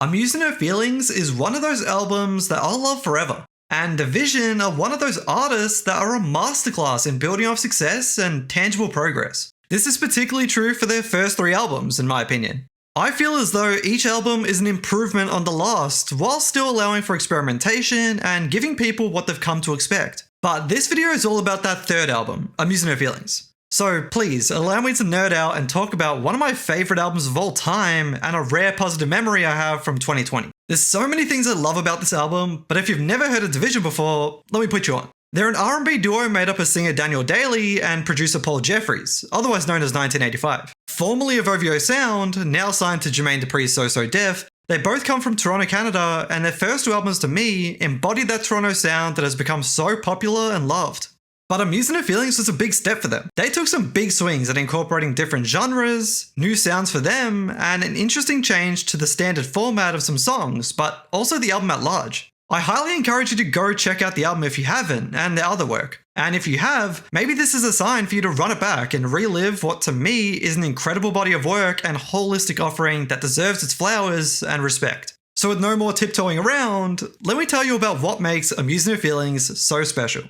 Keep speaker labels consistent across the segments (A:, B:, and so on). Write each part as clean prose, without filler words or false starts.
A: I'm Using Her Feelings is one of those albums that I'll love forever. And Division are one of those artists that are a masterclass in building off success and tangible progress. This is particularly true for their first 3 albums, in my opinion. I feel as though each album is an improvement on the last, while still allowing for experimentation and giving people what they've come to expect. But this video is all about that 3rd album, I'm Using Her Feelings. So please, allow me to nerd out and talk about one of my favourite albums of all time and a rare positive memory I have from 2020. There's so many things I love about this album, but if you've never heard of Division before, let me put you on. They're an R&B duo made up of singer Daniel Daly and producer Paul Jeffries, otherwise known as 1985. Formerly of OVO Sound, now signed to Jermaine Dupri's So So Def, they both come from Toronto, Canada, and their first 2 albums to me embodied that Toronto sound that has become so popular and loved. But I'm Using Her Feelings was a big step for them. They took some big swings at incorporating different genres, new sounds for them, and an interesting change to the standard format of some songs, but also the album at large. I highly encourage you to go check out the album if you haven't, and their other work. And if you have, maybe this is a sign for you to run it back and relive what to me is an incredible body of work and holistic offering that deserves its flowers and respect. So with no more tiptoeing around, let me tell you about what makes I'm Using Her Feelings so special.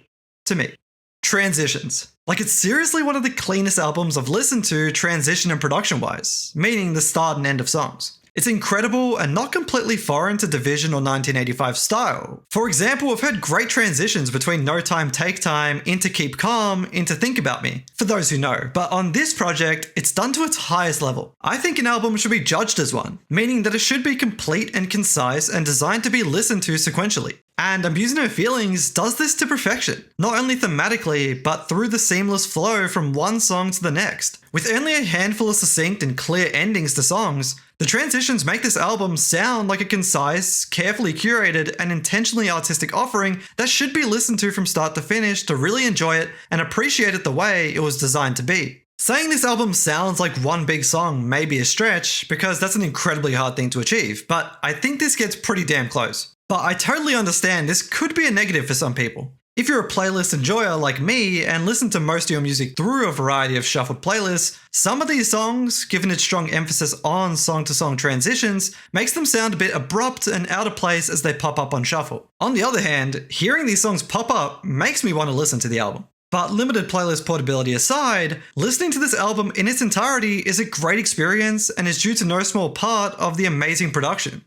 A: To me. Transitions. Like, it's seriously one of the cleanest albums I've listened to transition and production wise, meaning the start and end of songs. It's incredible and not completely foreign to Division or 1985 style. For example, I've heard great transitions between No Time Take Time into Keep Calm into Think About Me, for those who know, but on this project, it's done to its highest level. I think an album should be judged as one, meaning that it should be complete and concise and designed to be listened to sequentially. And I'm Using Her Feelings does this to perfection, not only thematically, but through the seamless flow from one song to the next. With only a handful of succinct and clear endings to songs, the transitions make this album sound like a concise, carefully curated, and intentionally artistic offering that should be listened to from start to finish to really enjoy it and appreciate it the way it was designed to be. Saying this album sounds like one big song may be a stretch, because that's an incredibly hard thing to achieve, but I think this gets pretty damn close. But I totally understand this could be a negative for some people. If you're a playlist enjoyer like me and listen to most of your music through a variety of shuffled playlists, some of these songs, given its strong emphasis on song-to-song transitions, makes them sound a bit abrupt and out of place as they pop up on shuffle. On the other hand, hearing these songs pop up makes me want to listen to the album. But limited playlist portability aside, listening to this album in its entirety is a great experience and is due to no small part of the amazing production.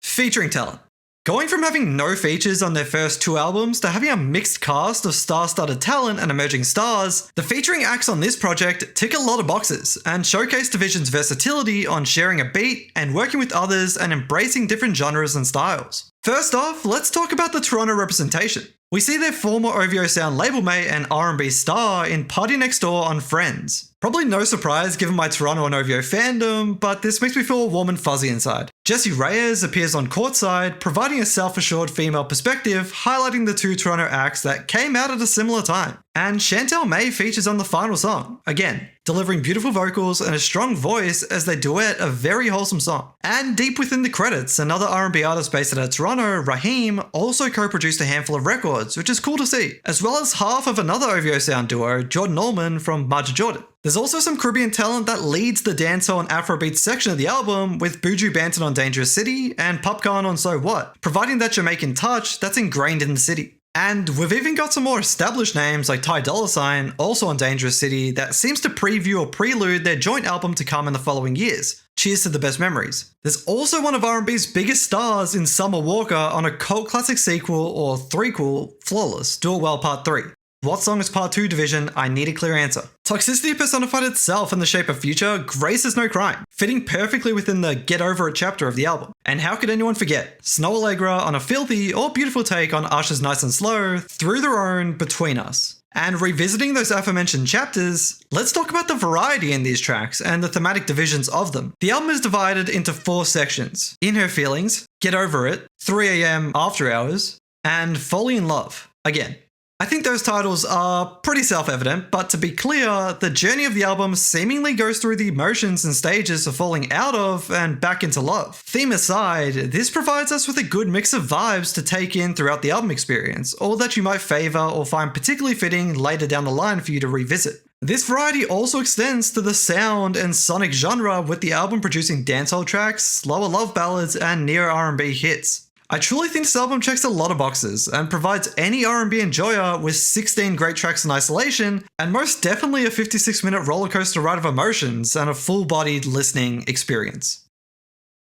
A: Featuring talent. Going from having no features on their first 2 albums to having a mixed cast of star-studded talent and emerging stars, the featuring acts on this project tick a lot of boxes and showcase Division's versatility on sharing a beat and working with others and embracing different genres and styles. First off, let's talk about the Toronto representation. We see their former OVO Sound label mate and R&B star in Party Next Door on Friends. Probably no surprise given my Toronto and OVO fandom, but this makes me feel warm and fuzzy inside. Jessie Reyez appears on Courtside, providing a self-assured female perspective, highlighting the 2 Toronto acts that came out at a similar time. And Chantel May features on the final song, again, delivering beautiful vocals and a strong voice as they duet a very wholesome song. And deep within the credits, another R&B artist based out of Toronto, Raheem, also co-produced a handful of records, which is cool to see, as well as half of another OVO Sound duo, Jordan Allman from Marja Jordan. There's also some Caribbean talent that leads the dancehall and Afrobeat section of the album, with Buju Banton on Dangerous City and Popcorn on So What, providing that Jamaican touch that's ingrained in the city. And we've even got some more established names like Ty Dolla $ign, also on Dangerous City, that seems to preview or prelude their joint album to come in the following years. Cheers to the best memories. There's also one of R&B's biggest stars in Summer Walker on a cult classic sequel or threequel, Flawless, Do It Well Part 3. What song is Part 2 Division? I need a clear answer. Toxicity personified itself in the shape of Future, Grace is No Crime, fitting perfectly within the Get Over It chapter of the album. And how could anyone forget Snow Allegra on a filthy or beautiful take on Usher's Nice and Slow, Through Their Own, Between Us. And revisiting those aforementioned chapters, let's talk about the variety in these tracks and the thematic divisions of them. The album is divided into 4 sections: In Her Feelings, Get Over It, 3 AM After Hours, and Falling in Love. Again, I think those titles are pretty self-evident, but to be clear, the journey of the album seemingly goes through the motions and stages of falling out of and back into love. Theme aside, this provides us with a good mix of vibes to take in throughout the album experience, all that you might favour or find particularly fitting later down the line for you to revisit. This variety also extends to the sound and sonic genre, with the album producing dancehall tracks, slower love ballads, and neo-R&B hits. I truly think this album checks a lot of boxes and provides any R&B enjoyer with 16 great tracks in isolation, and most definitely a 56-minute rollercoaster ride of emotions and a full-bodied listening experience.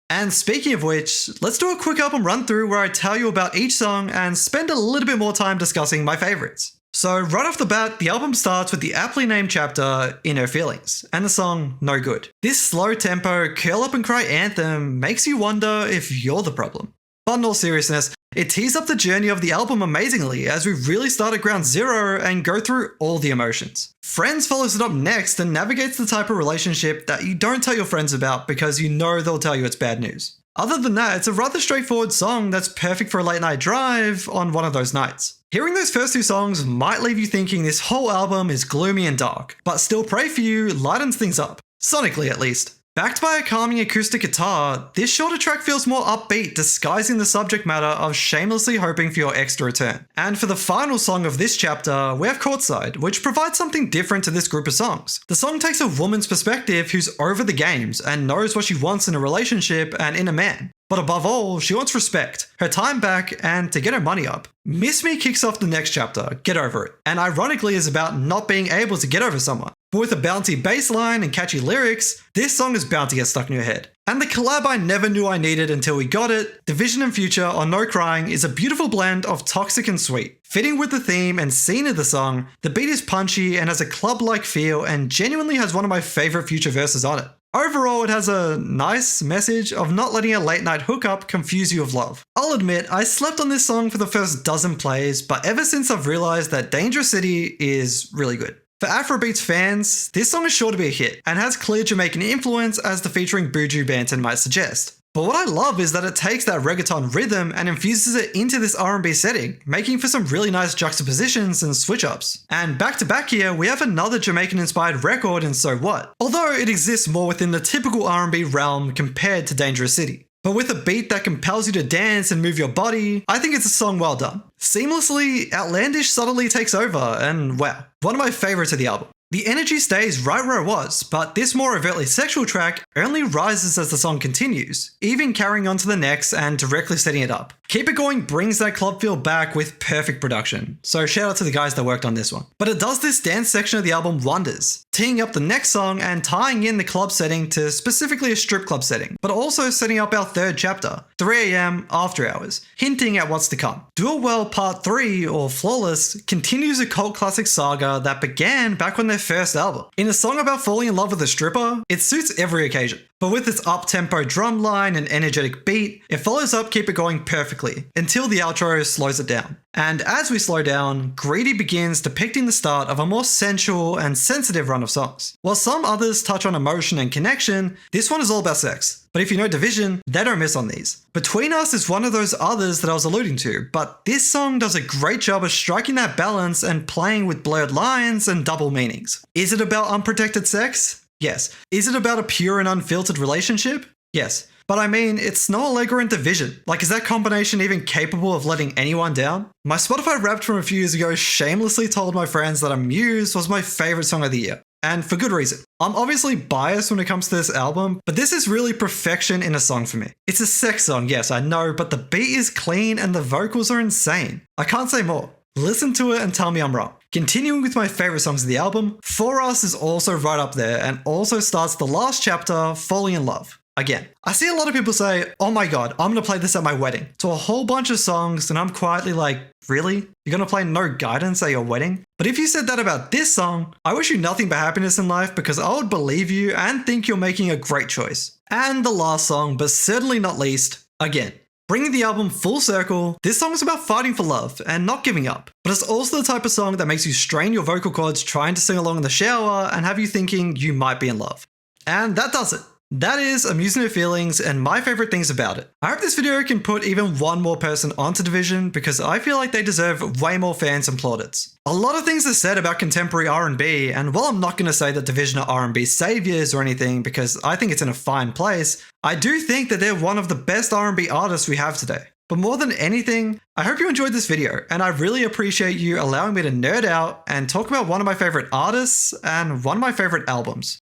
A: And speaking of which, let's do a quick album run through where I tell you about each song and spend a little bit more time discussing my favorites. So right off the bat, the album starts with the aptly named chapter, Inner Feelings, and the song No Good. This slow tempo, curl up and cry anthem makes you wonder if you're the problem. But in all seriousness, it tees up the journey of the album amazingly as we really start at ground zero and go through all the emotions. Friends follows it up next and navigates the type of relationship that you don't tell your friends about because you know they'll tell you it's bad news. Other than that, it's a rather straightforward song that's perfect for a late night drive on one of those nights. Hearing those first two songs might leave you thinking this whole album is gloomy and dark, but Still Pray For You lightens things up, sonically at least. Backed by a calming acoustic guitar, this shorter track feels more upbeat, disguising the subject matter of shamelessly hoping for your ex to return. And for the final song of this chapter, we have Courtside, which provides something different to this group of songs. The song takes a woman's perspective who's over the games and knows what she wants in a relationship and in a man. But above all, she wants respect, her time back, and to get her money up. Miss Me kicks off the next chapter, Get Over It, and ironically is about not being able to get over someone. But with a bouncy bass line and catchy lyrics, this song is bound to get stuck in your head. And the collab I never knew I needed until we got it, Division and Future on No Crying, is a beautiful blend of toxic and sweet. Fitting with the theme and scene of the song, the beat is punchy and has a club-like feel and genuinely has one of my favorite Future verses on it. Overall, it has a nice message of not letting a late night hookup confuse you of love. I'll admit, I slept on this song for the first dozen plays, but ever since I've realized that Dangerous City is really good. For Afrobeats fans, this song is sure to be a hit, and has clear Jamaican influence as the featuring Buju Banton might suggest. But what I love is that it takes that reggaeton rhythm and infuses it into this R&B setting, making for some really nice juxtapositions and switch-ups. And back to back here, we have another Jamaican-inspired record in So What, although it exists more within the typical R&B realm compared to Dangerous City. But with a beat that compels you to dance and move your body, I think it's a song well done. Seamlessly, Outlandish subtly takes over, and wow, one of my favorites of the album. The energy stays right where it was, but this more overtly sexual track only rises as the song continues, even carrying on to the next and directly setting it up. Keep It Going brings that club feel back with perfect production, so shout out to the guys that worked on this one. But it does this dance section of the album wonders, teeing up the next song and tying in the club setting to specifically a strip club setting, but also setting up our third chapter, 3 AM After Hours, hinting at what's to come. Do It Well Part 3, or Flawless, continues a cult classic saga that began back when their first album. In a song about falling in love with a stripper, it suits every occasion. But with its up-tempo drum line and energetic beat, it follows up Keep It Going perfectly, until the outro slows it down. And as we slow down, Greedy begins depicting the start of a more sensual and sensitive run of songs. While some others touch on emotion and connection, this one is all about sex. But if you know Division, they don't miss on these. Between Us is one of those others that I was alluding to, but this song does a great job of striking that balance and playing with blurred lines and double meanings. Is it about unprotected sex? Yes. Is it about a pure and unfiltered relationship? Yes. But I mean, it's no Allegra and Division. Like, is that combination even capable of letting anyone down? My Spotify Wrapped from a few years ago shamelessly told my friends that Amused was my favorite song of the year. And for good reason. I'm obviously biased when it comes to this album, but this is really perfection in a song for me. It's a sex song, yes, I know, but the beat is clean and the vocals are insane. I can't say more. Listen to it and tell me I'm wrong. Continuing with my favorite songs of the album, For Us is also right up there and also starts the last chapter, Falling in Love. Again, I see a lot of people say, oh my god, I'm gonna play this at my wedding, to a whole bunch of songs, and I'm quietly like, really? You're gonna play No Guidance at your wedding? But if you said that about this song, I wish you nothing but happiness in life because I would believe you and think you're making a great choice. And the last song, but certainly not least, again. Bringing the album full circle, this song is about fighting for love and not giving up. But it's also the type of song that makes you strain your vocal cords trying to sing along in the shower and have you thinking you might be in love. And that does it. That is Amusing Her Feelings and my favorite things about it. I hope this video can put even one more person onto Division because I feel like they deserve way more fans and plaudits. A lot of things are said about contemporary R&B, and while I'm not going to say that Division are R&B saviors or anything because I think it's in a fine place, I do think that they're one of the best R&B artists we have today. But more than anything, I hope you enjoyed this video, and I really appreciate you allowing me to nerd out and talk about one of my favorite artists and one of my favorite albums.